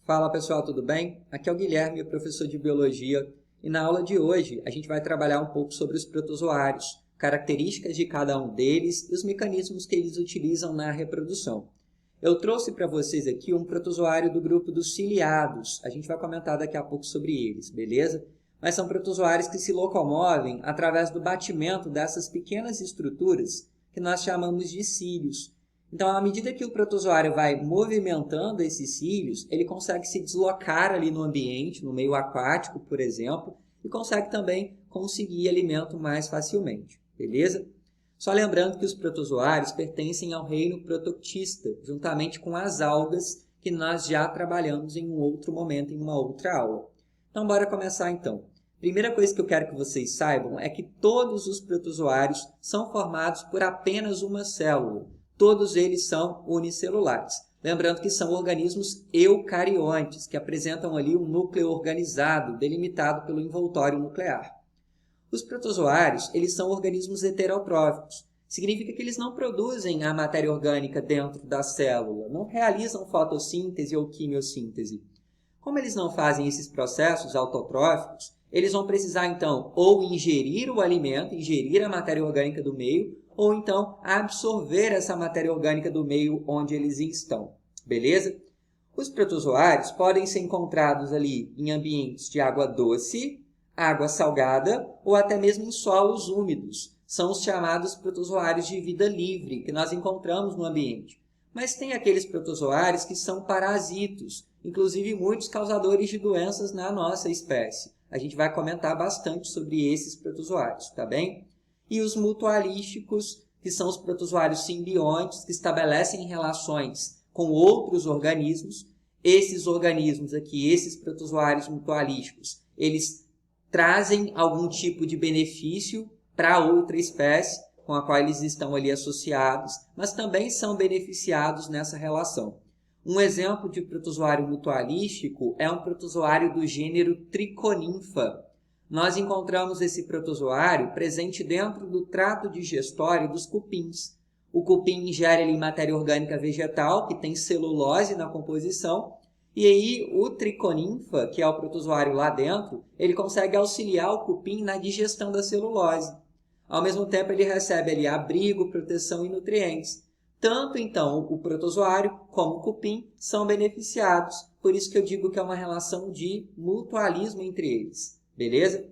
Fala pessoal, tudo bem? Aqui é o Guilherme, professor de Biologia, e na aula de hoje a gente vai trabalhar um pouco sobre os protozoários, características de cada um deles e os mecanismos que eles utilizam na reprodução. Eu trouxe para vocês aqui um protozoário do grupo dos ciliados, a gente vai comentar daqui a pouco sobre eles, beleza? Mas são protozoários que se locomovem através do batimento dessas pequenas estruturas que nós chamamos de cílios. Então, à medida que o protozoário vai movimentando esses cílios, ele consegue se deslocar ali no ambiente, no meio aquático, por exemplo, e consegue também conseguir alimento mais facilmente, beleza? Só lembrando que os protozoários pertencem ao reino protoctista, juntamente com as algas, que nós já trabalhamos em um outro momento, em uma outra aula. Então, bora começar então. Primeira coisa que eu quero que vocês saibam é que todos os protozoários são formados por apenas uma célula. Todos eles são unicelulares. Lembrando que são organismos eucariontes, que apresentam ali um núcleo organizado, delimitado pelo envoltório nuclear. Os protozoários, eles são organismos heterotróficos. Significa que eles não produzem a matéria orgânica dentro da célula, não realizam fotossíntese ou quimiossíntese. Como eles não fazem esses processos autotróficos, eles vão precisar, então, ou ingerir o alimento, ingerir a matéria orgânica do meio, ou então absorver essa matéria orgânica do meio onde eles estão, beleza? Os protozoários podem ser encontrados ali em ambientes de água doce, água salgada ou até mesmo em solos úmidos. São os chamados protozoários de vida livre que nós encontramos no ambiente. Mas tem aqueles protozoários que são parasitos, inclusive muitos causadores de doenças na nossa espécie. A gente vai comentar bastante sobre esses protozoários, tá bem? E os mutualísticos, que são os protozoários simbiontes, que estabelecem relações com outros organismos. Esses organismos aqui, esses protozoários mutualísticos, eles trazem algum tipo de benefício para outra espécie com a qual eles estão ali associados, mas também são beneficiados nessa relação. Um exemplo de protozoário mutualístico é um protozoário do gênero Triconinfa. Nós encontramos esse protozoário presente dentro do trato digestório dos cupins. O cupim ingere ali matéria orgânica vegetal, que tem celulose na composição, e aí o Triconinfa, que é o protozoário lá dentro, ele consegue auxiliar o cupim na digestão da celulose. Ao mesmo tempo, ele recebe ali abrigo, proteção e nutrientes. Tanto, então, o protozoário como o cupim são beneficiados. Por isso que eu digo que é uma relação de mutualismo entre eles. Beleza?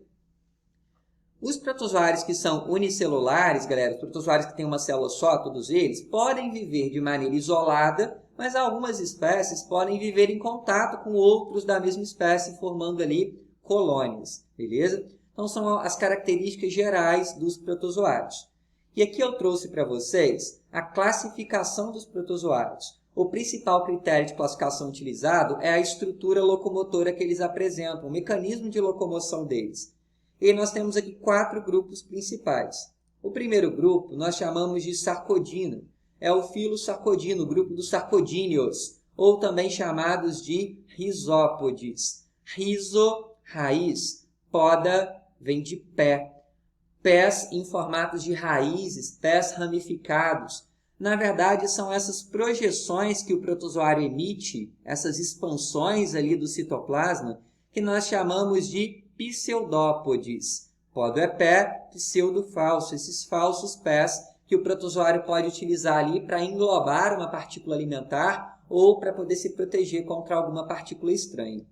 Os protozoários que são unicelulares, galera, os protozoários que têm uma célula só, todos eles, podem viver de maneira isolada, mas algumas espécies podem viver em contato com outros da mesma espécie, formando ali colônias. Beleza? Então, são as características gerais dos protozoários. E aqui eu trouxe para vocês a classificação dos protozoários. O principal critério de classificação utilizado é a estrutura locomotora que eles apresentam, o mecanismo de locomoção deles. E nós temos aqui 4 grupos principais. O primeiro grupo nós chamamos de Sarcodina. É o filo Sarcodino, o grupo dos Sarcodíneos, ou também chamados de Rhizópodes. Rhizo, raiz, poda, vem de pé. Pés em formatos de raízes, pés ramificados. Na verdade, são essas projeções que o protozoário emite, essas expansões ali do citoplasma, que nós chamamos de pseudópodes. Podo é pé, pseudo falso, esses falsos pés que o protozoário pode utilizar ali para englobar uma partícula alimentar ou para poder se proteger contra alguma partícula estranha.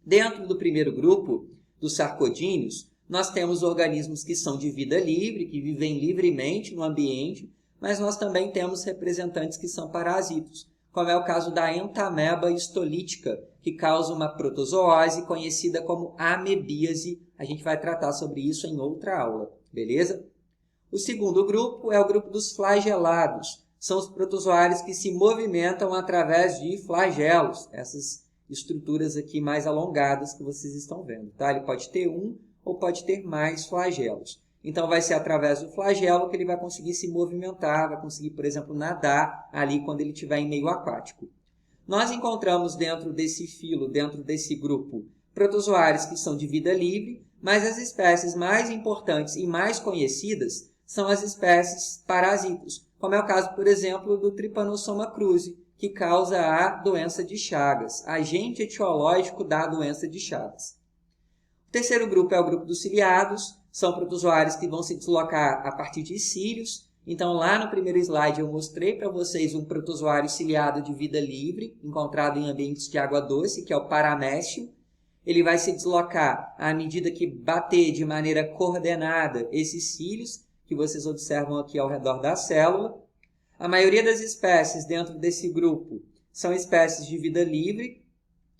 Dentro do primeiro grupo, dos sarcodíneos, nós temos organismos que são de vida livre, que vivem livremente no ambiente, mas nós também temos representantes que são parasitos, como é o caso da entameba histolítica, que causa uma protozoose conhecida como amebíase. A gente vai tratar sobre isso em outra aula, beleza? O segundo grupo é o grupo dos flagelados. São os protozoários que se movimentam através de flagelos, essas estruturas aqui mais alongadas que vocês estão vendo, tá? Ele pode ter um ou pode ter mais flagelos. Então, vai ser através do flagelo que ele vai conseguir se movimentar, vai conseguir, por exemplo, nadar ali quando ele estiver em meio aquático. Nós encontramos dentro desse filo, dentro desse grupo, protozoários que são de vida livre, mas as espécies mais importantes e mais conhecidas são as espécies parasitas, como é o caso, por exemplo, do Trypanosoma cruzi, que causa a doença de Chagas, agente etiológico da doença de Chagas. O terceiro grupo é o grupo dos ciliados, são protozoários que vão se deslocar a partir de cílios. Então, lá no primeiro slide, eu mostrei para vocês um protozoário ciliado de vida livre, encontrado em ambientes de água doce, que é o paramécio. Ele vai se deslocar à medida que bater de maneira coordenada esses cílios, que vocês observam aqui ao redor da célula. A maioria das espécies dentro desse grupo são espécies de vida livre,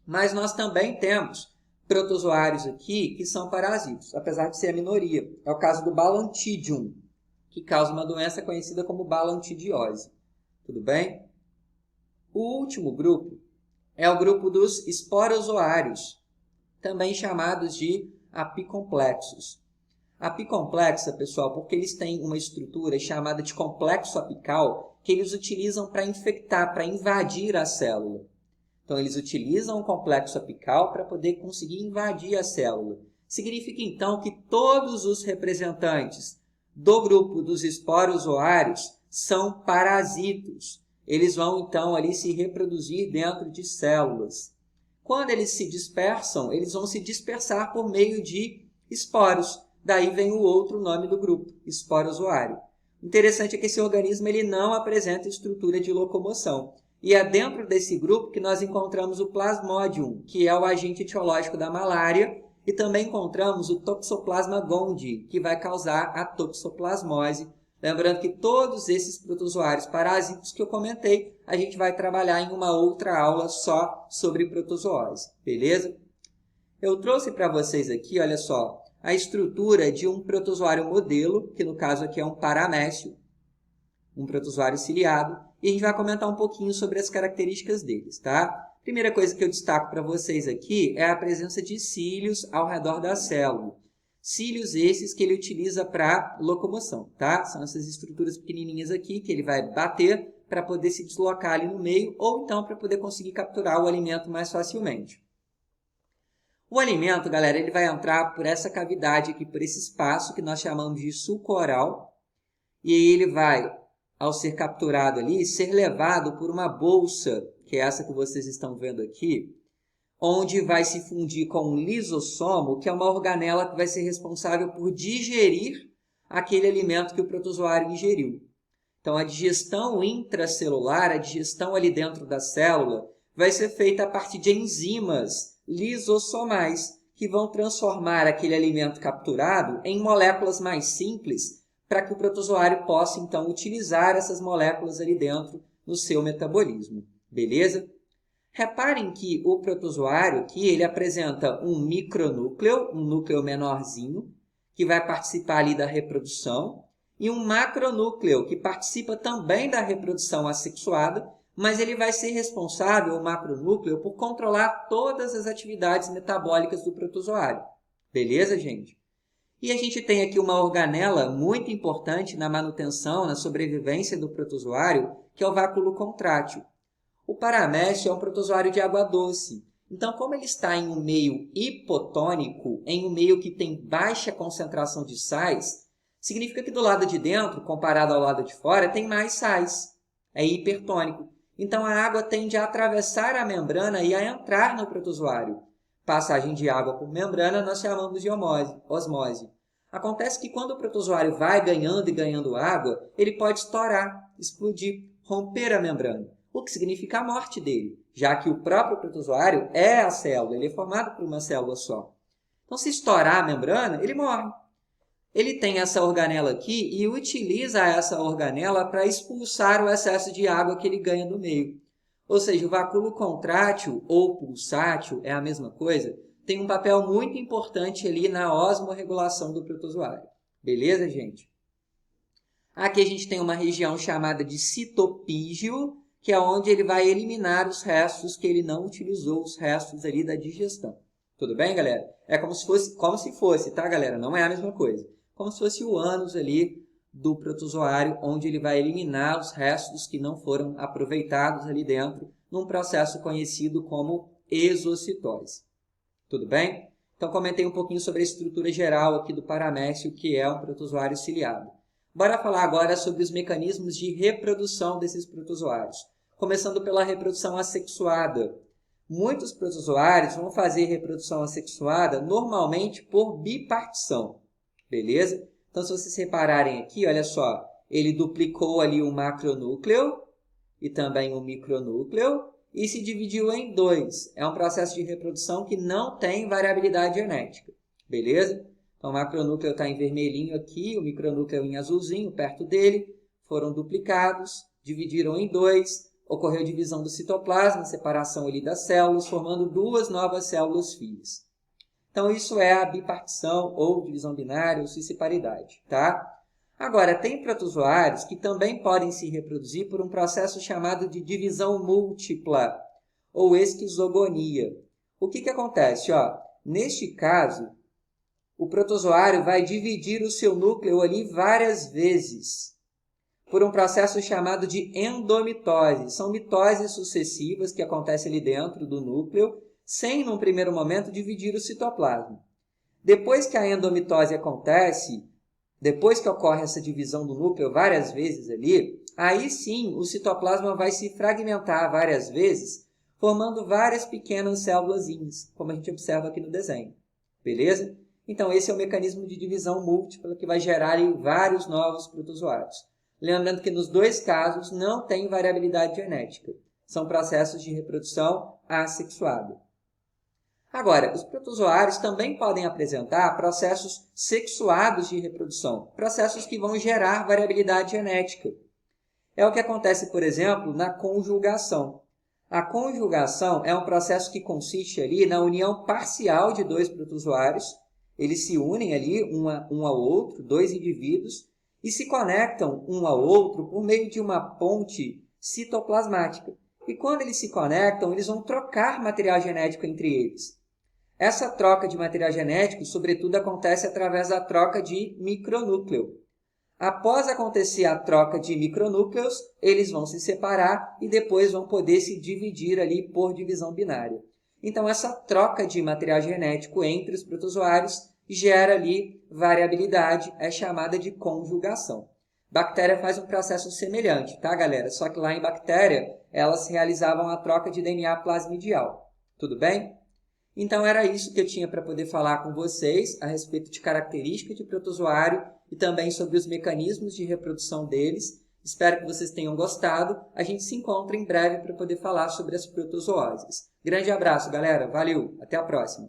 mas nós também temos protozoários aqui que são parasitos, apesar de ser a minoria. É o caso do Balantidium, que causa uma doença conhecida como balantidiose. Tudo bem? O último grupo é o grupo dos esporozoários, também chamados de apicomplexos. Apicomplexa, pessoal, porque eles têm uma estrutura chamada de complexo apical que eles utilizam para infectar, para invadir a célula. Então, eles utilizam o complexo apical para poder conseguir invadir a célula. Significa, então, que todos os representantes do grupo dos esporozoários são parasitos. Eles vão, então, ali se reproduzir dentro de células. Quando eles se dispersam, eles vão se dispersar por meio de esporos. Daí vem o outro nome do grupo, esporozoário. O interessante é que esse organismo ele não apresenta estrutura de locomoção. E é dentro desse grupo que nós encontramos o Plasmodium, que é o agente etiológico da malária, e também encontramos o Toxoplasma gondii, que vai causar a toxoplasmose. Lembrando que todos esses protozoários parasitos que eu comentei, a gente vai trabalhar em uma outra aula só sobre protozoose, beleza? Eu trouxe para vocês aqui, olha só, a estrutura de um protozoário modelo, que no caso aqui é um paramécio, um protozoário ciliado, e a gente vai comentar um pouquinho sobre as características deles, tá? Primeira coisa que eu destaco para vocês aqui é a presença de cílios ao redor da célula. Cílios esses que ele utiliza para locomoção, tá? São essas estruturas pequenininhas aqui que ele vai bater para poder se deslocar ali no meio ou então para poder conseguir capturar o alimento mais facilmente. O alimento, galera, ele vai entrar por essa cavidade aqui, por esse espaço que nós chamamos de sulco oral, e aí ele vai, ao ser capturado ali, ser levado por uma bolsa, que é essa que vocês estão vendo aqui, onde vai se fundir com um lisossomo, que é uma organela que vai ser responsável por digerir aquele alimento que o protozoário ingeriu. Então, a digestão intracelular, a digestão ali dentro da célula, vai ser feita a partir de enzimas lisossomais, que vão transformar aquele alimento capturado em moléculas mais simples, para que o protozoário possa, então, utilizar essas moléculas ali dentro no seu metabolismo. Beleza? Reparem que o protozoário aqui, ele apresenta um micronúcleo, um núcleo menorzinho, que vai participar ali da reprodução, e um macronúcleo, que participa também da reprodução assexuada, mas ele vai ser responsável, o macronúcleo, por controlar todas as atividades metabólicas do protozoário. Beleza, gente? E a gente tem aqui uma organela muito importante na manutenção, na sobrevivência do protozoário, que é o váculo contrátil. O paramécio é um protozoário de água doce. Então, como ele está em um meio hipotônico, em um meio que tem baixa concentração de sais, significa que do lado de dentro, comparado ao lado de fora, tem mais sais. É hipertônico. Então, a água tende a atravessar a membrana e a entrar no protozoário. Passagem de água por membrana nós chamamos de osmose. Acontece que quando o protozoário vai ganhando e ganhando água, ele pode estourar, explodir, romper a membrana, o que significa a morte dele, já que o próprio protozoário é a célula, ele é formado por uma célula só. Então, se estourar a membrana, ele morre. Ele tem essa organela aqui e utiliza essa organela para expulsar o excesso de água que ele ganha do meio. Ou seja, o váculo contrátil ou pulsátil é a mesma coisa, tem um papel muito importante ali na osmorregulação do protozoário. Beleza, gente? Aqui a gente tem uma região chamada de citopígio, que é onde ele vai eliminar os restos que ele não utilizou, os restos ali da digestão. Tudo bem, galera? É como se fosse, tá, galera? Não é a mesma coisa. Como se fosse o ânus ali do protozoário, onde ele vai eliminar os restos que não foram aproveitados ali dentro, num processo conhecido como exocitose. Tudo bem? Então, comentei um pouquinho sobre a estrutura geral aqui do paramécio, que é um protozoário ciliado. Bora falar agora sobre os mecanismos de reprodução desses protozoários. começando pela reprodução assexuada. Muitos protozoários vão fazer reprodução assexuada normalmente por bipartição, beleza? Então, se vocês repararem aqui, olha só, ele duplicou ali o macronúcleo e também o micronúcleo e se dividiu em dois. É um processo de reprodução que não tem variabilidade genética, beleza? Então, o macronúcleo está em vermelhinho aqui, o micronúcleo em azulzinho, perto dele, foram duplicados, dividiram em dois, ocorreu divisão do citoplasma, separação ali das células, formando duas novas células filhas. Então, isso é a bipartição ou divisão binária ou cisciparidade, tá? Agora, tem protozoários que também podem se reproduzir por um processo chamado de divisão múltipla ou esquizogonia. O que acontece? Neste caso, o protozoário vai dividir o seu núcleo ali várias vezes por um processo chamado de endomitose. São mitoses sucessivas que acontecem ali dentro do núcleo, sem, num primeiro momento, dividir o citoplasma. Depois que a endomitose acontece, depois que ocorre essa divisão do núcleo várias vezes ali, aí sim o citoplasma vai se fragmentar várias vezes, formando várias pequenas célulazinhas, como a gente observa aqui no desenho. Beleza? Então, esse é o mecanismo de divisão múltipla que vai gerar aí vários novos protozoários. Lembrando que nos dois casos não tem variabilidade genética. São processos de reprodução assexuada. Agora, os protozoários também podem apresentar processos sexuados de reprodução, processos que vão gerar variabilidade genética. É o que acontece, por exemplo, na conjugação. A conjugação é um processo que consiste ali na união parcial de dois protozoários. Eles se unem ali um ao outro, dois indivíduos, e se conectam um ao outro por meio de uma ponte citoplasmática. E quando eles se conectam, eles vão trocar material genético entre eles. Essa troca de material genético, sobretudo, acontece através da troca de micronúcleo. Após acontecer a troca de micronúcleos, eles vão se separar e depois vão poder se dividir ali por divisão binária. Então, essa troca de material genético entre os protozoários gera ali variabilidade, é chamada de conjugação. Bactéria faz um processo semelhante, tá, galera? Só que lá em bactéria, elas realizavam a troca de DNA plasmidial. Tudo bem? Então, era isso que eu tinha para poder falar com vocês a respeito de características de protozoário e também sobre os mecanismos de reprodução deles. Espero que vocês tenham gostado. A gente se encontra em breve para poder falar sobre as protozooses. Grande abraço, galera. Valeu. Até a próxima.